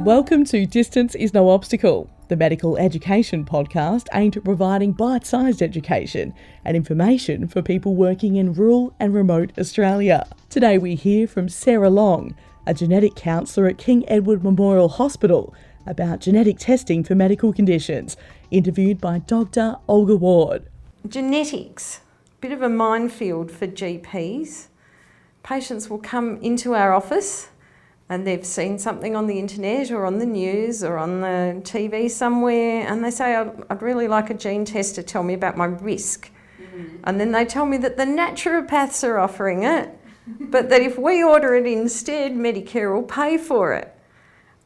Welcome to Distance is No Obstacle, the medical education podcast aimed at providing bite-sized education and information for people working in rural and remote Australia. Today we hear from Sarah Long, a genetic counsellor at King Edward Memorial Hospital, about genetic testing for medical conditions, interviewed by Dr. Olga Ward. Genetics, bit of a minefield for GPs. Patients will come into our office and they've seen something on the internet or on the news or on the TV somewhere, and they say, I'd really like a gene test to tell me about my risk. And then they tell me that the naturopaths are offering it, but that if we order it instead, Medicare will pay for it.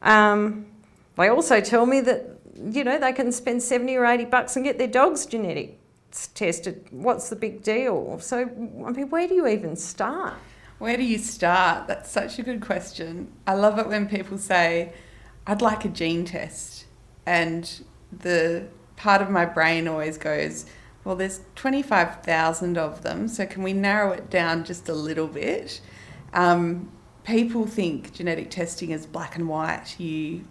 They also tell me that, they can spend $70 or $80 and get their dog's genetics tested. What's the big deal? So, where do you even start? Where do you start? That's such a good question. I love it when people say, I'd like a gene test. And the part of my brain always goes, well, there's 25,000 of them, so can we narrow it down just a little bit? People think genetic testing is black and white. You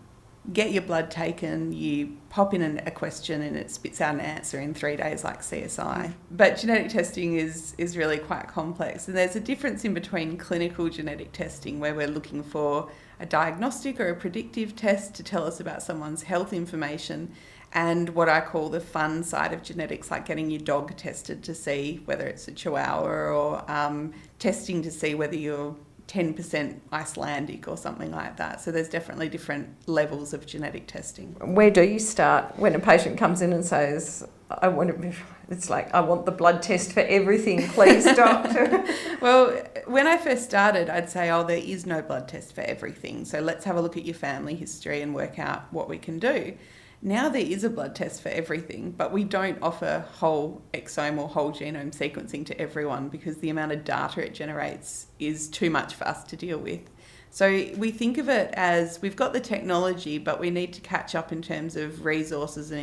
get your blood taken, you pop in a question and it spits out an answer in 3 days like CSI. But genetic testing is really quite complex, and there's a difference in between clinical genetic testing, where we're looking for a diagnostic or a predictive test to tell us about someone's health information, and what I call the fun side of genetics, like getting your dog tested to see whether it's a Chihuahua, or testing to see whether you're 10% Icelandic or something like that. So there's definitely different levels of genetic testing. Where do you start when a patient comes in and says, I want the blood test for everything, please, doctor? Well, when I first started, I'd say, there is no blood test for everything. So let's have a look at your family history and work out what we can do. Now there is a blood test for everything, but we don't offer whole exome or whole genome sequencing to everyone because the amount of data it generates is too much for us to deal with. So we think of it as we've got the technology, but we need to catch up in terms of resources and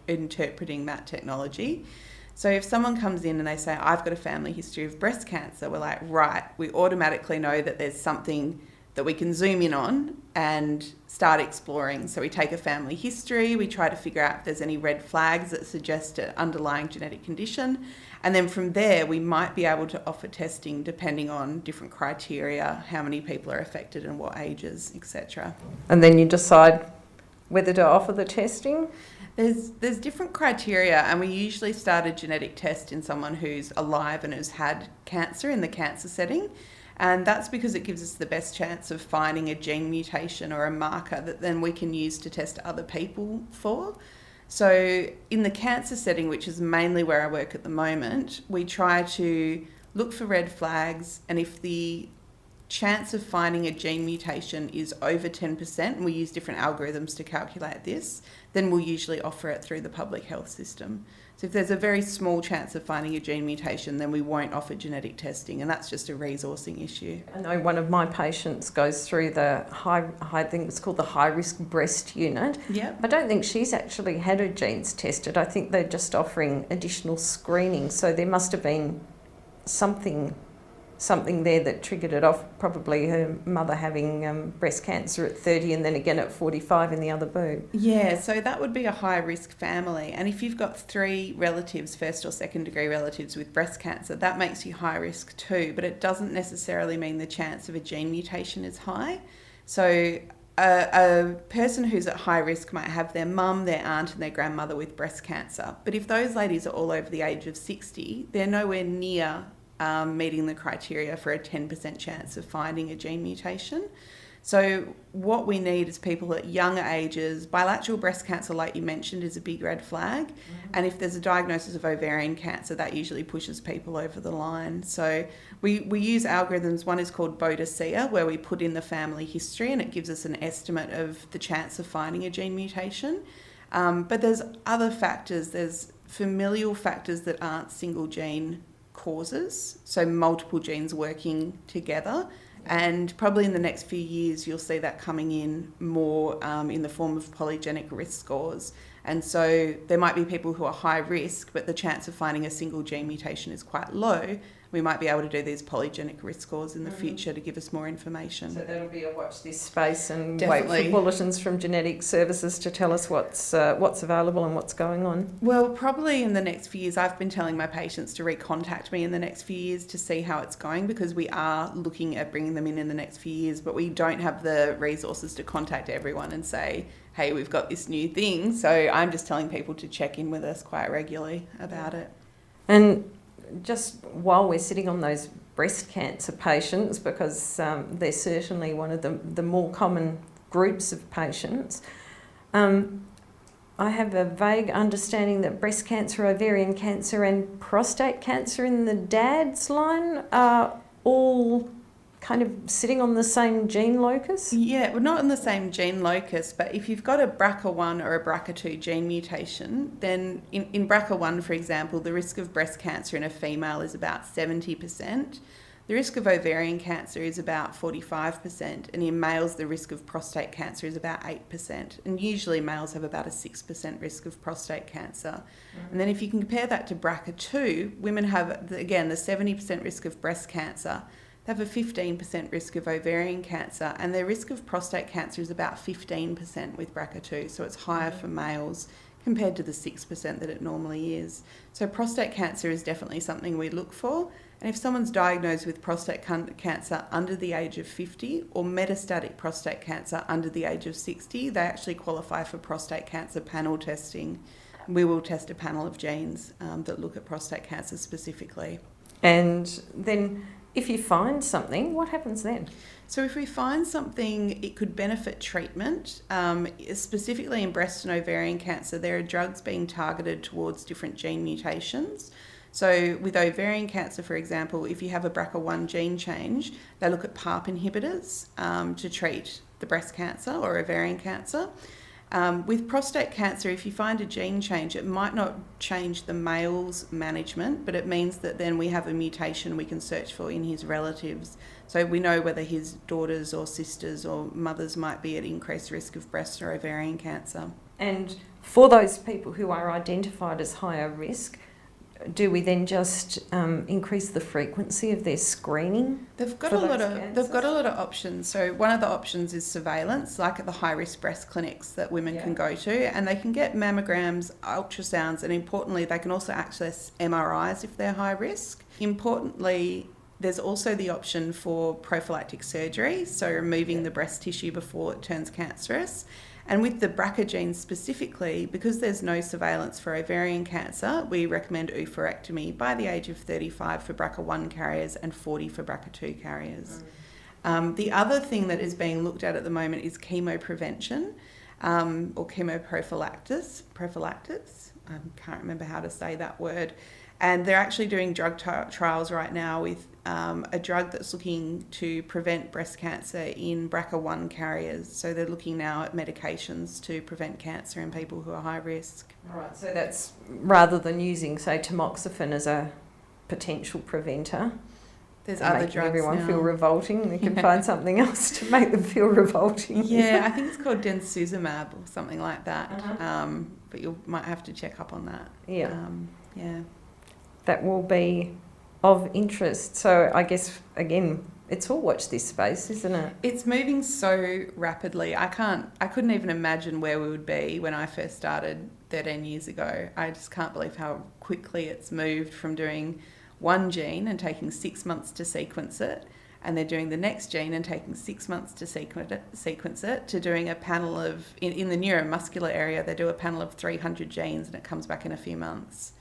interpreting that technology. So if someone comes in and they say, I've got a family history of breast cancer, we're like, right, we automatically know that there's something that we can zoom in on and start exploring. So we take a family history, we try to figure out if there's any red flags that suggest an underlying genetic condition, and then from there we might be able to offer testing depending on different criteria, how many people are affected and what ages, etc. And then you decide whether to offer the testing? There's different criteria, and we usually start a genetic test in someone who's alive and who's had cancer in the cancer setting. And that's because it gives us the best chance of finding a gene mutation or a marker that then we can use to test other people for. So in the cancer setting, which is mainly where I work at the moment, we try to look for red flags, and if the chance of finding a gene mutation is over 10%, and we use different algorithms to calculate this, then we'll usually offer it through the public health system. So if there's a very small chance of finding a gene mutation, then we won't offer genetic testing, and that's just a resourcing issue. I know one of my patients goes through the I think it's called the high-risk breast unit. Yep. I don't think she's actually had her genes tested. I think they're just offering additional screening, so there must have been something there that triggered it off, probably her mother having breast cancer at 30 and then again at 45 in the other boob. Yeah, so that would be a high-risk family. And if you've got 3 relatives, first or second degree relatives with breast cancer, that makes you high risk too, but it doesn't necessarily mean the chance of a gene mutation is high. So a person who's at high risk might have their mum, their aunt and their grandmother with breast cancer. But if those ladies are all over the age of 60, they're nowhere near meeting the criteria for a 10% chance of finding a gene mutation. So what we need is people at younger ages. Bilateral breast cancer, like you mentioned, is a big red flag. And if there's a diagnosis of ovarian cancer, that usually pushes people over the line. So we use algorithms. One is called Bodicea, where we put in the family history and it gives us an estimate of the chance of finding a gene mutation. But there's other factors. There's familial factors that aren't single gene causes, so multiple genes working together, and probably in the next few years you'll see that coming in more in the form of polygenic risk scores. And so there might be people who are high risk, but the chance of finding a single gene mutation is quite low, we might be able to do these polygenic risk scores in the future to give us more information. So that'll be a watch this space and Definitely. wait for bulletins from genetic services to tell us what's available and what's going on. Well, probably in the next few years, I've been telling my patients to recontact me in the next few years to see how it's going, because we are looking at bringing them in the next few years, but we don't have the resources to contact everyone and say, hey, we've got this new thing. So I'm just telling people to check in with us quite regularly about it. And just while we're sitting on those breast cancer patients, because they're certainly one of the more common groups of patients, I have a vague understanding that breast cancer, ovarian cancer and prostate cancer in the dad's line are all kind of sitting on the same gene locus? Yeah, well, not on the same gene locus, but if you've got a BRCA1 or a BRCA2 gene mutation, then in BRCA1, for example, the risk of breast cancer in a female is about 70%. The risk of ovarian cancer is about 45%, and in males, the risk of prostate cancer is about 8%. And usually males have about a 6% risk of prostate cancer. And then if you compare that to BRCA2, women have, again, the 70% risk of breast cancer. They have a 15% risk of ovarian cancer, and their risk of prostate cancer is about 15% with BRCA2, so it's higher for males compared to the 6% that it normally is. So prostate cancer is definitely something we look for, and if someone's diagnosed with prostate cancer under the age of 50 or metastatic prostate cancer under the age of 60, they actually qualify for prostate cancer panel testing. We will test a panel of genes that look at prostate cancer specifically. And then if you find something, what happens then? So if we find something, it could benefit treatment. Specifically in breast and ovarian cancer, there are drugs being targeted towards different gene mutations. So with ovarian cancer, for example, if you have a BRCA1 gene change, they look at PARP inhibitors to treat the breast cancer or ovarian cancer. With prostate cancer, if you find a gene change, it might not change the male's management, but it means that then we have a mutation we can search for in his relatives. So we know whether his daughters or sisters or mothers might be at increased risk of breast or ovarian cancer. And for those people who are identified as higher risk, do we then just increase the frequency of their screening? They've got a lot of options. So one of the options is surveillance, like at the high risk breast clinics that women can go to, and they can get mammograms, ultrasounds, and importantly, they can also access MRIs if they're high risk. Importantly, there's also the option for prophylactic surgery, so removing the breast tissue before it turns cancerous. And with the BRCA gene specifically, because there's no surveillance for ovarian cancer, we recommend oophorectomy by the age of 35 for BRCA1 carriers and 40 for BRCA2 carriers. The other thing that is being looked at the moment is chemoprevention or chemoprophylaxis. I can't remember how to say that word. And they're actually doing drug trials right now with a drug that's looking to prevent breast cancer in BRCA1 carriers. So they're looking now at medications to prevent cancer in people who are high risk. Right, so that's rather than using, say, tamoxifen as a potential preventer. There's other drugs everyone now. Feel revolting. They can find something else to make them feel revolting. Yeah, I think it's called densuzumab or something like that. But you might have to check up on that. Yeah. Yeah. That will be of interest. So I guess, again, it's all watch this space, isn't it? It's moving so rapidly. I couldn't even imagine where we would be when I first started 13 years ago. I just can't believe how quickly it's moved from doing one gene and taking 6 months to sequence it, and they're doing the next gene and taking 6 months to sequence it, to doing a panel of, in the neuromuscular area, they do a panel of 300 genes and it comes back in a few months.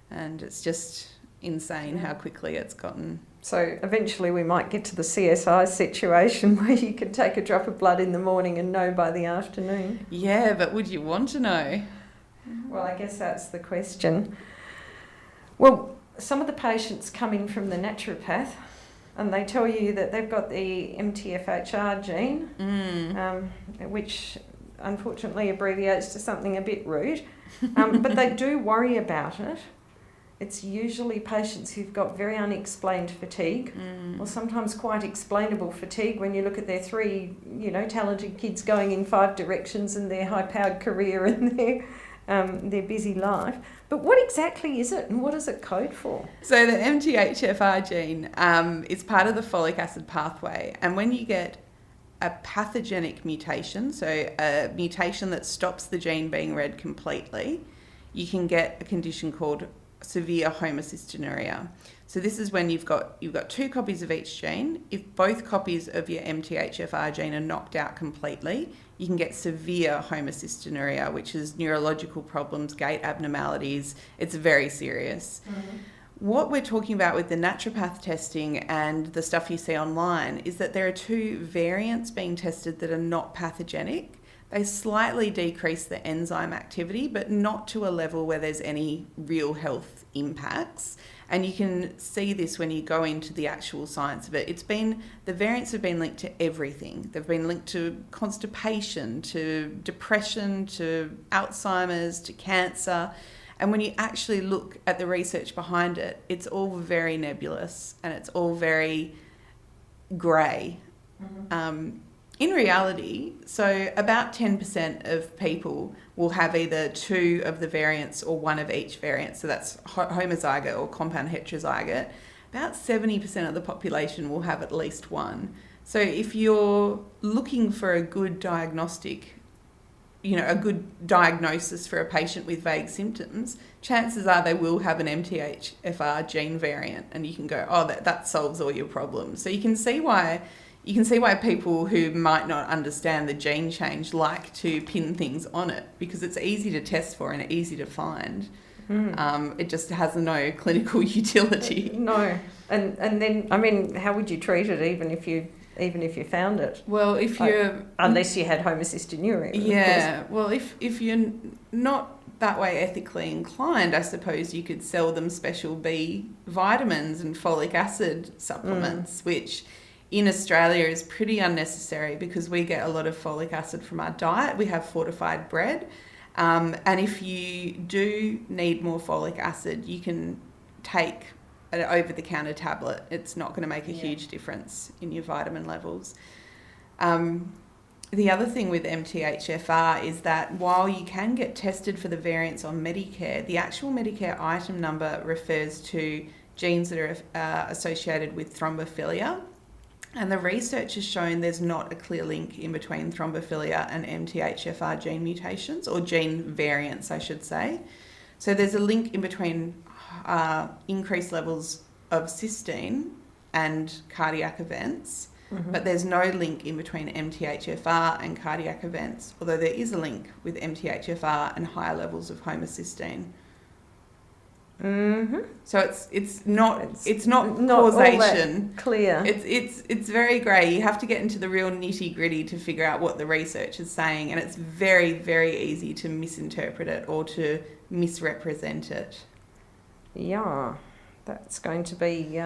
And it's just insane how quickly it's gotten. So eventually we might get to the CSI situation where you can take a drop of blood in the morning and know by the afternoon. Yeah, but would you want to know? Well, I guess that's the question. Well, some of the patients come in from the naturopath and they tell you that they've got the MTFHR gene, which unfortunately abbreviates to something a bit rude, but they do worry about it. It's usually patients who've got very unexplained fatigue, or sometimes quite explainable fatigue when you look at their three, talented kids going in 5 directions and their high-powered career and their busy life. But what exactly is it and what does it code for? So the MTHFR gene is part of the folic acid pathway, and when you get a pathogenic mutation, so a mutation that stops the gene being read completely, you can get a condition called severe homocystinuria. So this is when you've got 2 copies of each gene. If both copies of your MTHFR gene are knocked out completely, you can get severe homocystinuria, which is neurological problems, gait abnormalities. It's very serious. Mm-hmm. What we're talking about with the naturopath testing and the stuff you see online is that there are 2 variants being tested that are not pathogenic. They slightly decrease the enzyme activity, but not to a level where there's any real health impacts. And you can see this when you go into the actual science of it. The variants have been linked to everything. They've been linked to constipation, to depression, to Alzheimer's, to cancer. And when you actually look at the research behind it, it's all very nebulous and it's all very grey. Mm-hmm. In reality, so about 10% of people will have either 2 of the variants or 1 of each variant. So that's homozygote or compound heterozygote. About 70% of the population will have at least 1. So if you're looking for a good diagnostic, a good diagnosis for a patient with vague symptoms, chances are they will have an MTHFR gene variant, and you can go, oh, that solves all your problems. So you can see why people who might not understand the gene change like to pin things on it, because it's easy to test for and easy to find. It just has no clinical utility. No. And then, I mean, how would you treat it even if you found it? Well, unless you had homocystinuria. Yeah. Well, if you're not that way ethically inclined, I suppose you could sell them special B vitamins and folic acid supplements, which in Australia is pretty unnecessary because we get a lot of folic acid from our diet. We have fortified bread. And if you do need more folic acid, you can take an over-the-counter tablet. It's not going to make a huge difference in your vitamin levels. The other thing with MTHFR is that while you can get tested for the variants on Medicare, the actual Medicare item number refers to genes that are associated with thrombophilia. And the research has shown there's not a clear link in between thrombophilia and MTHFR gene mutations, or gene variants, I should say. So there's a link in between increased levels of cysteine and cardiac events, but there's no link in between MTHFR and cardiac events, although there is a link with MTHFR and higher levels of homocysteine. Mm-hmm. So it's not causation. All that clear. It's very grey. You have to get into the real nitty gritty to figure out what the research is saying, and it's very, very easy to misinterpret it or to misrepresent it. Yeah, that's going to be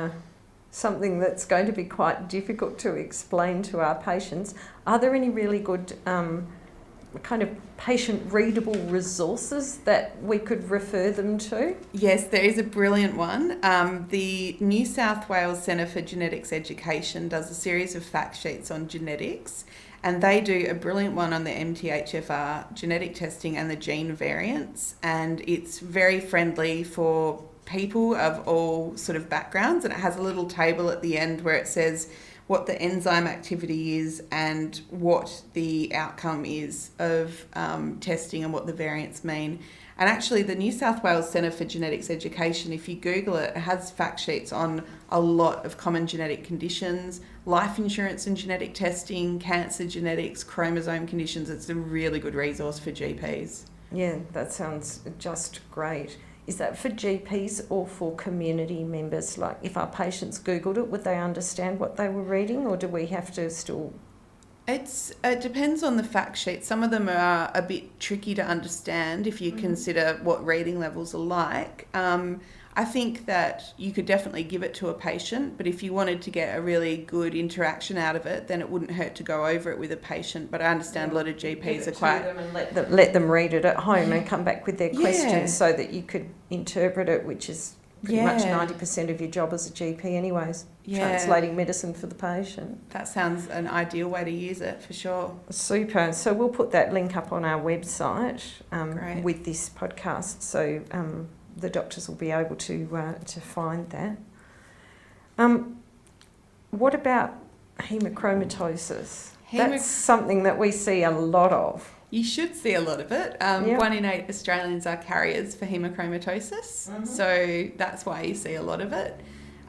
something that's going to be quite difficult to explain to our patients. Are there any really good kind of patient-readable resources that we could refer them to? Yes, there is a brilliant one. The New South Wales Centre for Genetics Education does a series of fact sheets on genetics, and they do a brilliant one on the MTHFR genetic testing and the gene variants, and it's very friendly for people of all sort of backgrounds, and it has a little table at the end where it says what the enzyme activity is and what the outcome is of testing and what the variants mean. And actually the New South Wales Centre for Genetics Education, if you Google it, it has fact sheets on a lot of common genetic conditions, life insurance and genetic testing, cancer genetics, chromosome conditions. It's a really good resource for GPs. Yeah, that sounds just great. Is that for GPs or for community members? Like if our patients Googled it, would they understand what they were reading, or do we have to still... It depends on the fact sheet. Some of them are a bit tricky to understand if you consider what reading levels are like. I think that you could definitely give it to a patient, but if you wanted to get a really good interaction out of it, then it wouldn't hurt to go over it with a patient. But I understand a lot of GPs are quite... And let them read it at home and come back with their questions so that you could interpret it, which is pretty much 90% of your job as a GP anyways, translating medicine for the patient. That sounds an ideal way to use it, for sure. Super. So we'll put that link up on our website Great. with this podcast, so the doctors will be able to find that. What about hemochromatosis? That's something that we see a lot of. You should see a lot of it. 1 in 8 Australians are carriers for hemochromatosis, so that's why you see a lot of it.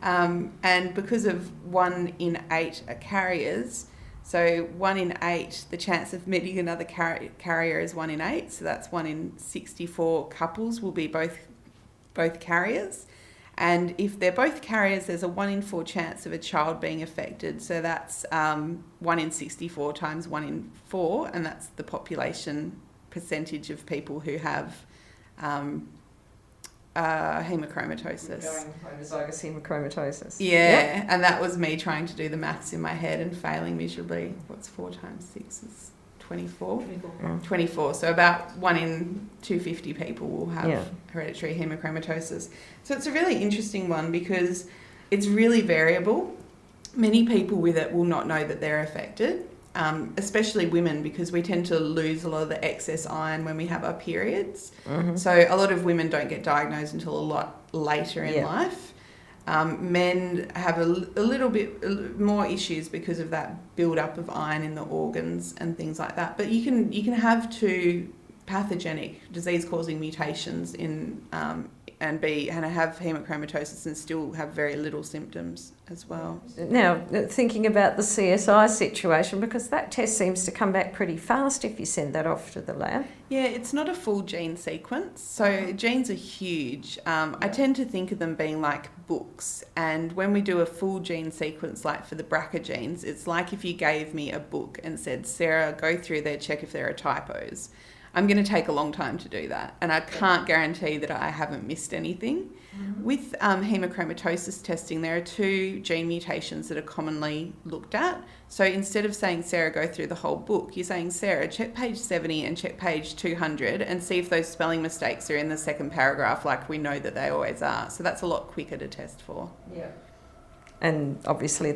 And because of 1 in 8 are carriers, so 1 in 8, the chance of meeting another carrier is 1 in 8, so that's 1 in 64 couples will be both carriers. And if they're both carriers, there's a 1 in 4 chance of a child being affected. So that's 1 in 64 times 1 in 4, and that's the population percentage of people who have hemochromatosis. Homozygous hemochromatosis. Yeah, and that was me trying to do the maths in my head and failing miserably. What's 4 times 6 is 24? 24. So about 1 in 250 people will have hereditary hemochromatosis. So it's a really interesting one because it's really variable. Many people with it will not know that they're affected, especially women, because we tend to lose a lot of the excess iron when we have our periods. So a lot of women don't get diagnosed until a lot later in life. Men have a little bit more issues because of that build-up of iron in the organs and things like that. But you can have 2 pathogenic disease-causing mutations in and have hemochromatosis and still have very little symptoms as well. Now, thinking about the CSI situation, because that test seems to come back pretty fast if you send that off to the lab. Yeah, it's not a full gene sequence, so genes are huge. I tend to think of them being like books, and when we do a full gene sequence, like for the BRCA genes, it's like if you gave me a book and said, Sarah, go through there, check if there are typos. I'm going to take a long time to do that, and I can't guarantee that I haven't missed anything. With hemochromatosis testing, there are 2 gene mutations that are commonly looked at. So instead of saying, Sarah, go through the whole book, you're saying, Sarah, check page 70 and check page 200 and see if those spelling mistakes are in the second paragraph like we know that they always are. So that's a lot quicker to test for. Yeah. And obviously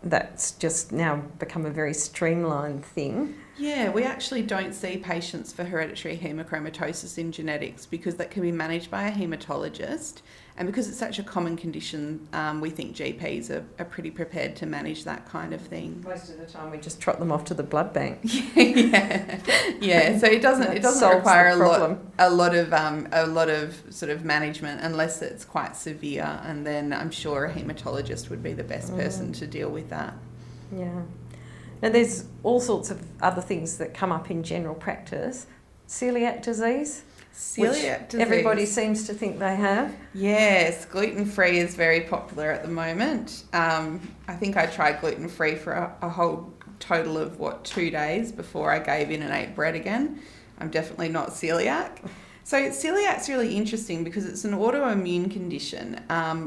that's just now become a very streamlined thing. Yeah, we actually don't see patients for hereditary hemochromatosis in genetics because that can be managed by a haematologist, and because it's such a common condition, we think GPs are pretty prepared to manage that kind of thing. Most of the time we just trot them off to the blood bank. Yeah. So it doesn't require a lot of sort of management unless it's quite severe, and then I'm sure a haematologist would be the best person to deal with that. Yeah. Now, there's all sorts of other things that come up in general practice. Celiac disease. Everybody seems to think they have. Yes, gluten-free is very popular at the moment. I think I tried gluten-free for a whole total of, 2 days before I gave in and ate bread again. I'm definitely not celiac. So celiac's really interesting because it's an autoimmune condition,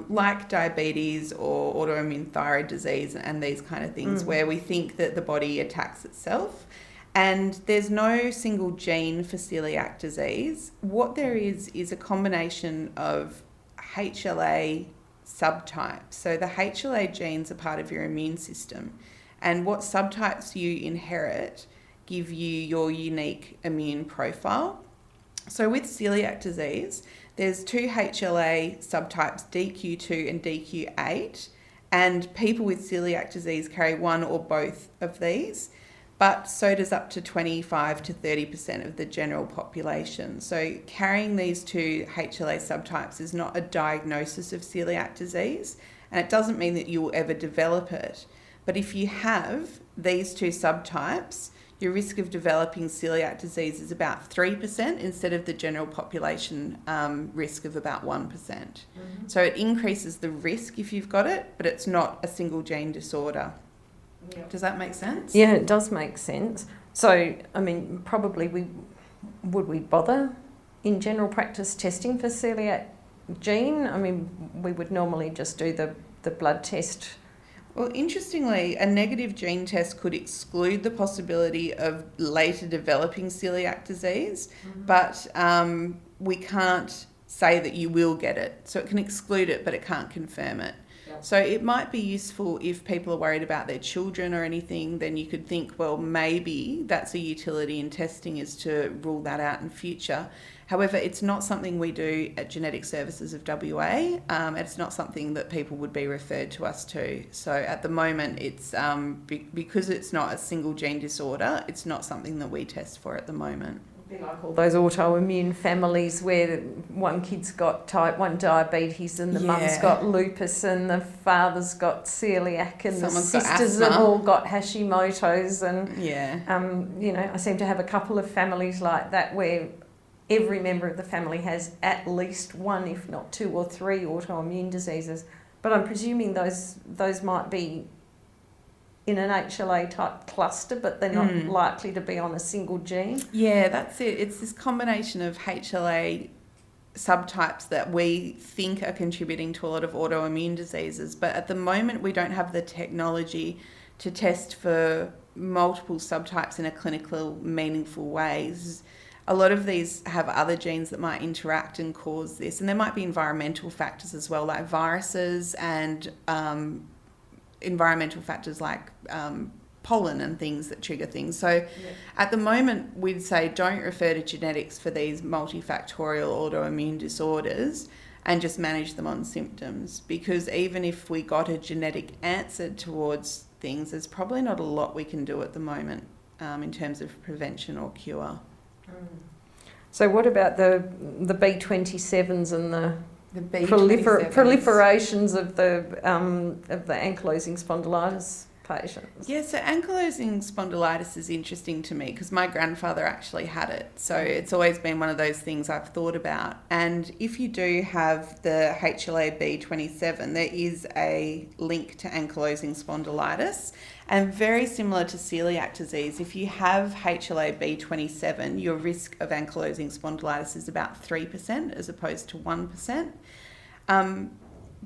like diabetes or autoimmune thyroid disease and these kind of things, where we think that the body attacks itself. And there's no single gene for celiac disease. What there is a combination of HLA subtypes. So the HLA genes are part of your immune system, and what subtypes you inherit give you your unique immune profile. So with celiac disease, there's 2 HLA subtypes, DQ2 and DQ8, and people with celiac disease carry one or both of these, but so does up to 25 to 30% of the general population. So carrying these 2 HLA subtypes is not a diagnosis of celiac disease, and it doesn't mean that you will ever develop it. But if you have these 2 subtypes, your risk of developing celiac disease is about 3% instead of the general population risk of about 1%. So it increases the risk if you've got it, but it's not a single gene disorder. Yeah. Does that make sense? Yeah, it does make sense. So, I mean, probably would we bother in general practice testing for celiac gene? I mean, we would normally just do the blood test. Well, interestingly, a negative gene test could exclude the possibility of later developing celiac disease, but we can't say that you will get it. So it can exclude it, but it can't confirm it. Yep. So it might be useful if people are worried about their children or anything, then you could think, well, maybe that's a utility in testing, is to rule that out in future. However, it's not something we do at Genetic Services of WA. It's not something that people would be referred to us to. So at the moment, it's because it's not a single gene disorder, it's not something that we test for at the moment. Like all those autoimmune families where one kid's got type 1 diabetes and the mum's got lupus and the father's got celiac and Someone's the sisters have all got Hashimoto's and I seem to have a couple of families like that where every member of the family has at least one, if not 2 or 3 autoimmune diseases. But I'm presuming those might be in an HLA type cluster, but they're not likely to be on a single gene. Yeah, that's it. It's this combination of HLA subtypes that we think are contributing to a lot of autoimmune diseases. But at the moment, we don't have the technology to test for multiple subtypes in a clinical, meaningful way. A lot of these have other genes that might interact and cause this. And there might be environmental factors as well, like viruses and environmental factors like pollen and things that trigger things. So at the moment, we'd say don't refer to genetics for these multifactorial autoimmune disorders and just manage them on symptoms, because even if we got a genetic answer towards things, there's probably not a lot we can do at the moment in terms of prevention or cure. So what about the B27s and the B27s. proliferations of the ankylosing spondylitis patients? Yeah, so ankylosing spondylitis is interesting to me because my grandfather actually had it. So it's always been one of those things I've thought about. And if you do have the HLA-B27, there is a link to ankylosing spondylitis. And very similar to celiac disease, if you have HLA-B27, your risk of ankylosing spondylitis is about 3% as opposed to 1%.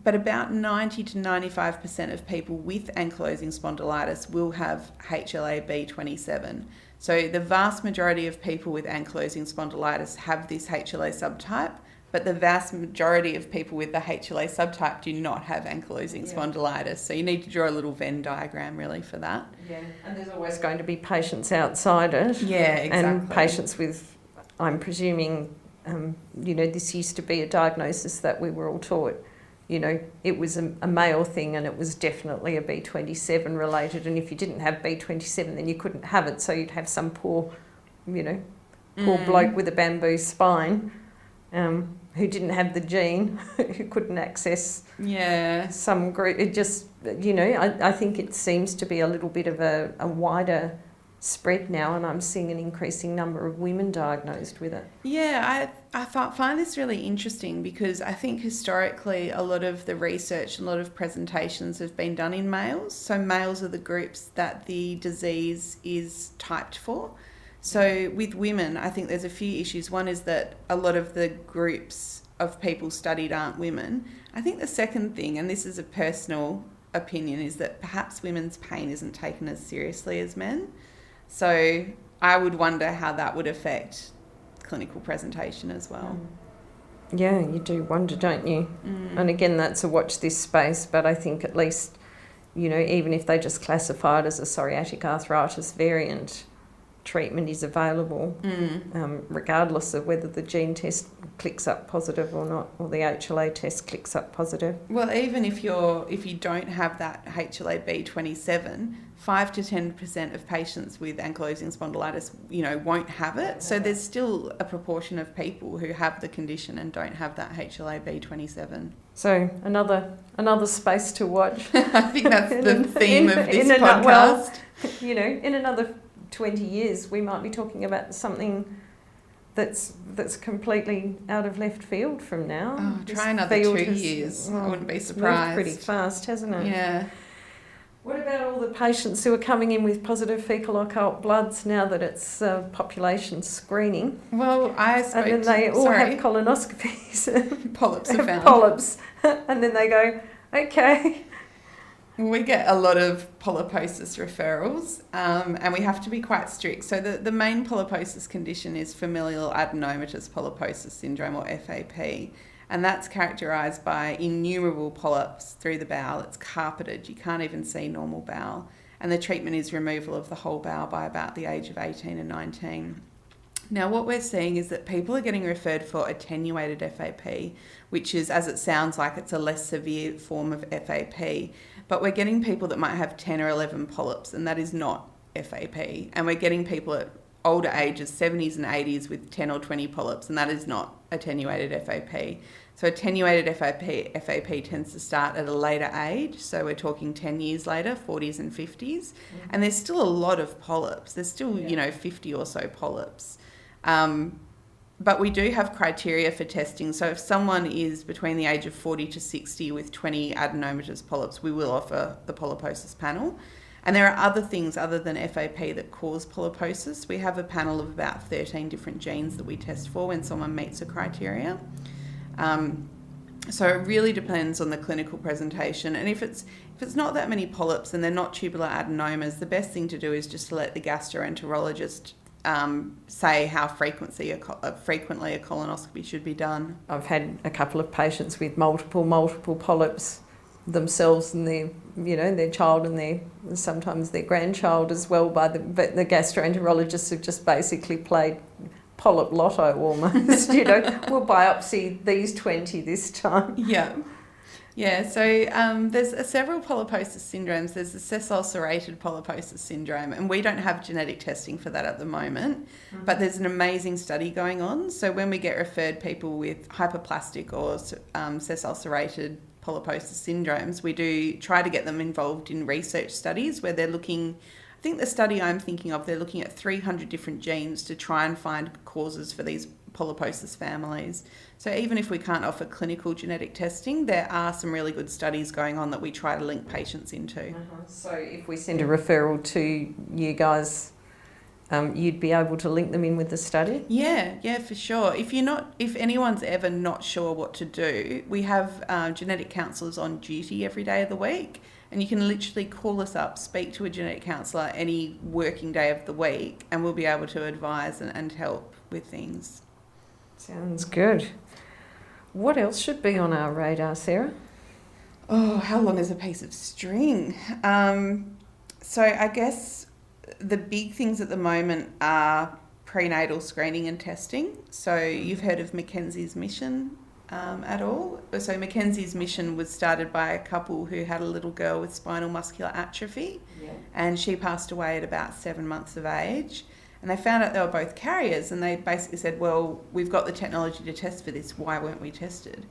But about 90 to 95% of people with ankylosing spondylitis will have HLA-B27. So the vast majority of people with ankylosing spondylitis have this HLA subtype, but the vast majority of people with the HLA subtype do not have ankylosing spondylitis. So you need to draw a little Venn diagram really for that. Yeah, and there's always going to be patients outside it. Yeah, exactly. And patients with, I'm presuming, this used to be a diagnosis that we were all taught. It was a male thing and it was definitely a B27 related. And if you didn't have B27, then you couldn't have it. So you'd have some poor bloke with a bamboo spine who didn't have the gene, who couldn't access some group. It just, I think it seems to be a little bit of a wider spread now, and I'm seeing an increasing number of women diagnosed with it. Yeah, I find this really interesting because I think historically a lot of the research and a lot of presentations have been done in males. So males are the groups that the disease is typed for. So with women, I think there's a few issues. One is that a lot of the groups of people studied aren't women. I think the second thing, and this is a personal opinion, is that perhaps women's pain isn't taken as seriously as men. So I would wonder how that would affect clinical presentation as well. Yeah, you do wonder, don't you? And again, that's a watch this space, but I think at least, even if they just classify it as a psoriatic arthritis variant, treatment is available, regardless of whether the gene test clicks up positive or not, or the HLA test clicks up positive. Well, even if you don't have that HLA-B27, 5 to 10% of patients with ankylosing spondylitis, won't have it. So there's still a proportion of people who have the condition and don't have that HLA-B27. So another space to watch. I think that's the theme of this podcast. In another 20 years, we might be talking about something that's completely out of left field from now. Oh, try another 2 years. I wouldn't be surprised. Moved pretty fast, hasn't it? Yeah. What about all the patients who are coming in with positive fecal occult bloods now that it's population screening? Well, I spoke and then they all have colonoscopies. Polyps are found. Polyps. And then they go, okay, We get a lot of polyposis referrals, and we have to be quite strict. So the main polyposis condition is familial adenomatous polyposis syndrome, or FAP, and that's characterised by innumerable polyps through the bowel. It's carpeted. You can't even see normal bowel. And the treatment is removal of the whole bowel by about the age of 18 and 19. Now, what we're seeing is that people are getting referred for attenuated FAP, which is, as it sounds like, it's a less severe form of FAP. But we're getting people that might have 10 or 11 polyps, and that is not FAP. And we're getting people at older ages, 70s and 80s, with 10 or 20 polyps, and that is not attenuated FAP. So attenuated FAP tends to start at a later age. So we're talking 10 years later, 40s and 50s. And there's still a lot of polyps. There's still, 50 or so polyps. But we do have criteria for testing. So if someone is between the age of 40 to 60 with 20 adenomatous polyps, we will offer the polyposis panel. And there are other things other than FAP that cause polyposis. We have a panel of about 13 different genes that we test for when someone meets a criteria. So it really depends on the clinical presentation. And if it's not that many polyps and they're not tubular adenomas, the best thing to do is just to let the gastroenterologist say how frequently a colonoscopy should be done. I've had a couple of patients with multiple polyps themselves and their child and sometimes their grandchild as well, but the gastroenterologists have just basically played polyp lotto almost. We'll biopsy these 20 this time. Yeah, so there's several polyposis syndromes. There's the sessile serrated polyposis syndrome, and we don't have genetic testing for that at the moment, but there's an amazing study going on. So when we get referred people with hyperplastic or sessile serrated polyposis syndromes, we do try to get them involved in research studies where they're looking, I think the study I'm thinking of, they're looking at 300 different genes to try and find causes for these polyposis families. So even if we can't offer clinical genetic testing, there are some really good studies going on that we try to link patients into. So if we send a referral to you guys, you'd be able to link them in with the study? Yeah, for sure. If anyone's ever not sure what to do, we have genetic counsellors on duty every day of the week, and you can literally call us up, speak to a genetic counsellor any working day of the week, and we'll be able to advise and help with things. Sounds good. What else should be on our radar, Sarah? Oh, how long is a piece of string? So I guess the big things at the moment are prenatal screening and testing. So you've heard of Mackenzie's Mission at all? So Mackenzie's Mission was started by a couple who had a little girl with spinal muscular atrophy, and she passed away at about 7 months of age. And they found out they were both carriers, and they basically said, well, we've got the technology to test for this, why weren't we tested?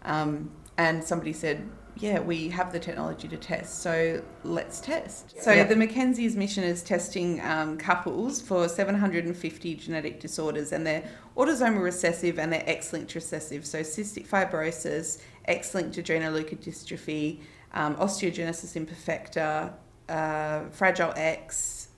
And somebody said, yeah, we have the technology to test, so let's test. So the Mackenzie's Mission is testing couples for 750 genetic disorders, and they're autosomal recessive and they're X-linked recessive. So cystic fibrosis, X-linked adrenoleukodystrophy, osteogenesis imperfecta, Fragile X,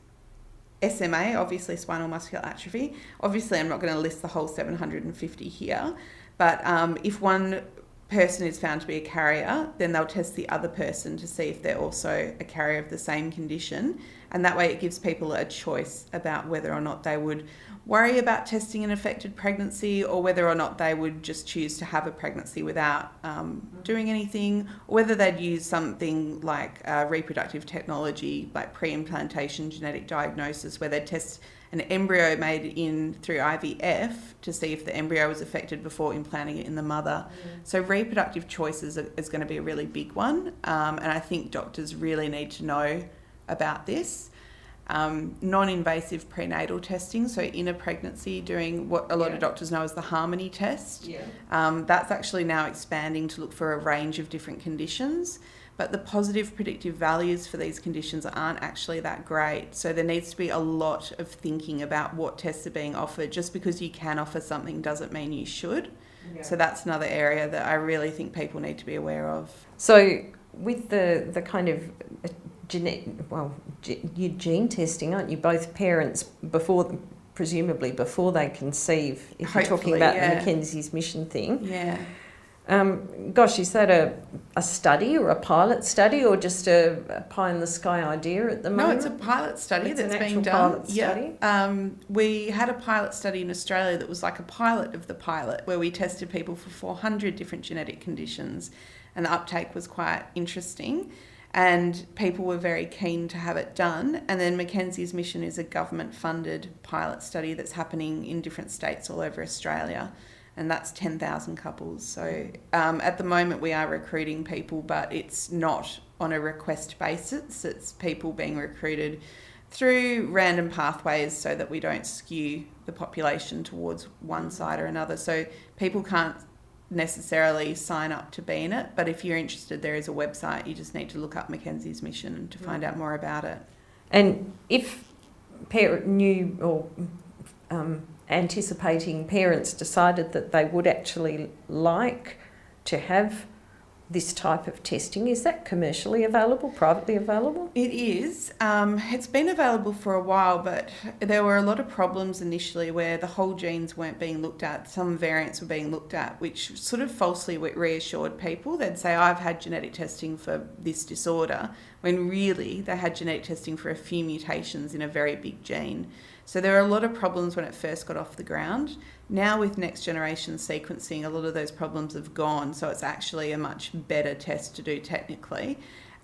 SMA, obviously spinal muscular atrophy. Obviously, I'm not going to list the whole 750 here, but if one person is found to be a carrier, then they'll test the other person to see if they're also a carrier of the same condition. And that way it gives people a choice about whether or not they would worry about testing an affected pregnancy, or whether or not they would just choose to have a pregnancy without doing anything, or whether they'd use something like reproductive technology, like pre-implantation genetic diagnosis, where they'd test an embryo made in through IVF to see if the embryo was affected before implanting it in the mother. So reproductive choices is going to be a really big one, and I think doctors really need to know about this. Non-invasive prenatal testing, so in a pregnancy doing what a lot of doctors know as the Harmony test. That's actually now expanding to look for a range of different conditions, but the positive predictive values for these conditions aren't actually that great. So there needs to be a lot of thinking about what tests are being offered. Just because you can offer something doesn't mean you should. So that's another area that I really think people need to be aware of. So with the kind of you're gene testing, aren't you? Both parents presumably before they conceive, if you're talking about the Mackenzie's Mission thing. Is that a study or a pilot study or just a pie-in-the-sky idea at the moment? No, it's a pilot study It's that's an being actual done. pilot study? Yeah. We had a pilot study in Australia that was like a pilot of the pilot, where we tested people for 400 different genetic conditions, and the uptake was quite interesting. And people were very keen to have it done. And then Mackenzie's Mission is a government-funded pilot study that's happening in different states all over Australia. And that's 10,000 couples. So at the moment we are recruiting people, but it's not on a request basis. It's people being recruited through random pathways so that we don't skew the population towards one side or another. So people can't necessarily sign up to be in it, but if you're interested, there is a website. You just need to look up Mackenzie's Mission to find out more about it. And if new or anticipating parents decided that they would actually like to have this type of testing, is that commercially available, privately available? It is. It's been available for a while, but there were a lot of problems initially where the whole genes weren't being looked at. Some variants were being looked at, which sort of falsely reassured people. They'd say, I've had genetic testing for this disorder, when really they had genetic testing for a few mutations in a very big gene. So there are a lot of problems when it first got off the ground. Now with next generation sequencing, a lot of those problems have gone, so it's actually a much better test to do technically.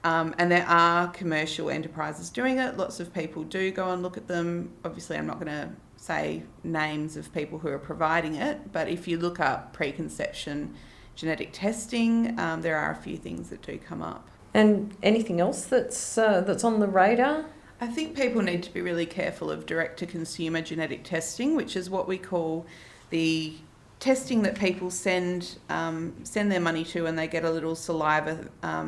And there are commercial enterprises doing it. Lots of people do go and look at them. Obviously, I'm not going to say names of people who are providing it, but if you look up preconception genetic testing, there are a few things that do come up. And anything else that's on the radar? I think people need to be really careful of direct-to-consumer genetic testing, which is what we call the testing that people send their money to, and they get a little saliva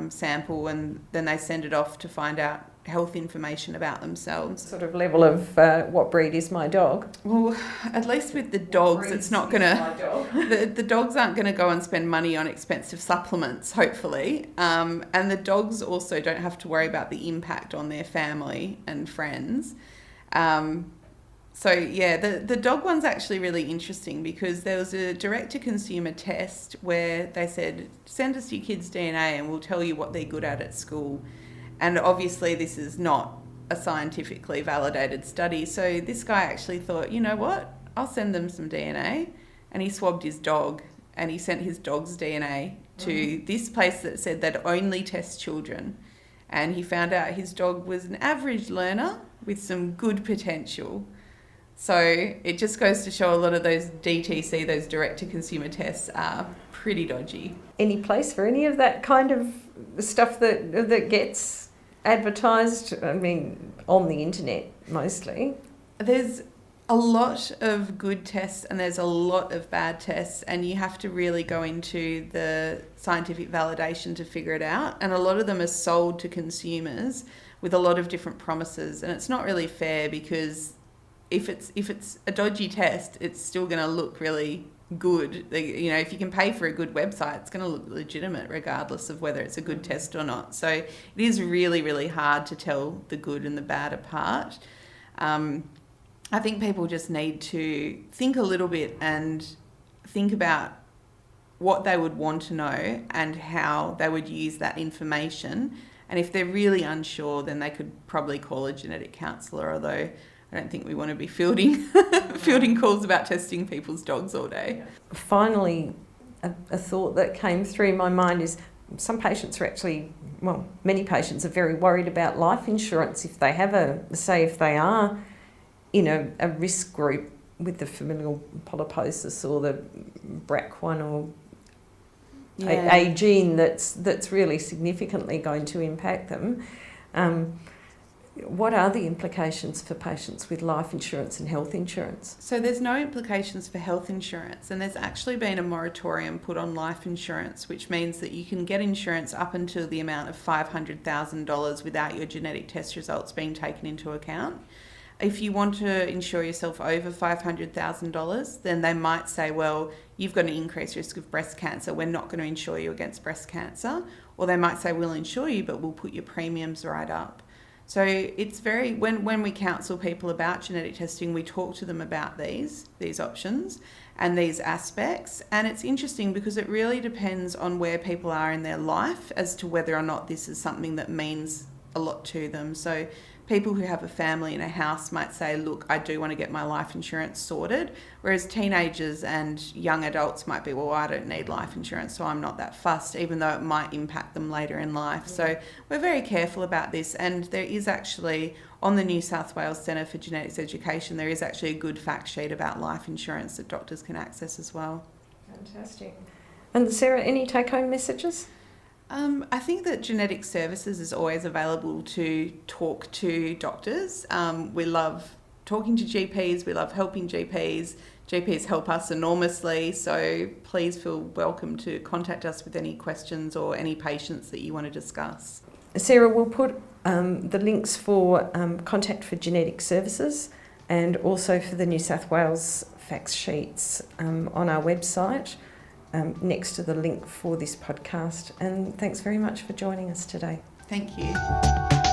sample, and then they send it off to find out health information about themselves. Sort of level of what breed is my dog? Well, at least with the dogs, it's not going to... The dogs aren't going to go and spend money on expensive supplements, hopefully. And the dogs also don't have to worry about the impact on their family and friends. So, yeah, the dog one's actually really interesting because there was a direct-to-consumer test where they said, send us your kids' DNA and we'll tell you what they're good at school. And obviously this is not a scientifically validated study. So this guy actually thought, you know what, I'll send them some DNA. And he swabbed his dog and he sent his dog's DNA to this place that said they'd only test children. And he found out his dog was an average learner with some good potential. So it just goes to show a lot of those DTC, those direct-to-consumer tests, are pretty dodgy. Any place for any of that kind of stuff that gets advertised? I mean, on the internet mostly. There's a lot of good tests and there's a lot of bad tests, and you have to really go into the scientific validation to figure it out. And a lot of them are sold to consumers with a lot of different promises, and it's not really fair because if it's a dodgy test, it's still going to look really good. You know, if you can pay for a good website, it's going to look legitimate regardless of whether it's a good test or not. So it is really, really hard to tell the good and the bad apart. I think people just need to think a little bit and think about what they would want to know and how they would use that information. And if they're really unsure, then they could probably call a genetic counsellor, although I don't think we want to be fielding calls about testing people's dogs all day. Finally, a thought that came through my mind is some patients are actually, well, many patients are very worried about life insurance if they have if they are in a risk group with the familial polyposis or the BRCA1 or a gene that's really significantly going to impact them. What are the implications for patients with life insurance and health insurance? So there's no implications for health insurance, and there's actually been a moratorium put on life insurance, which means that you can get insurance up until the amount of $500,000 without your genetic test results being taken into account. If you want to insure yourself over $500,000, then they might say, well, you've got an increased risk of breast cancer, we're not going to insure you against breast cancer. Or they might say, we'll insure you, but we'll put your premiums right up. So it's when we counsel people about genetic testing, we talk to them about these options and these aspects. And it's interesting because it really depends on where people are in their life as to whether or not this is something that means a lot to them. So people who have a family in a house might say, look, I do want to get my life insurance sorted, whereas teenagers and young adults might be, well, I don't need life insurance, so I'm not that fussed, even though it might impact them later in life. So we're very careful about this, and there is actually, on the New South Wales Centre for Genetics Education, there is actually a good fact sheet about life insurance that doctors can access as well. Fantastic. And Sarah, any take-home messages? I think that genetic services is always available to talk to doctors. We love talking to GPs, we love helping GPs. GPs help us enormously, so please feel welcome to contact us with any questions or any patients that you want to discuss. Sarah, we'll put the links for contact for genetic services and also for the New South Wales fact sheets on our website. Next to the link for this podcast. And thanks very much for joining us today. Thank you.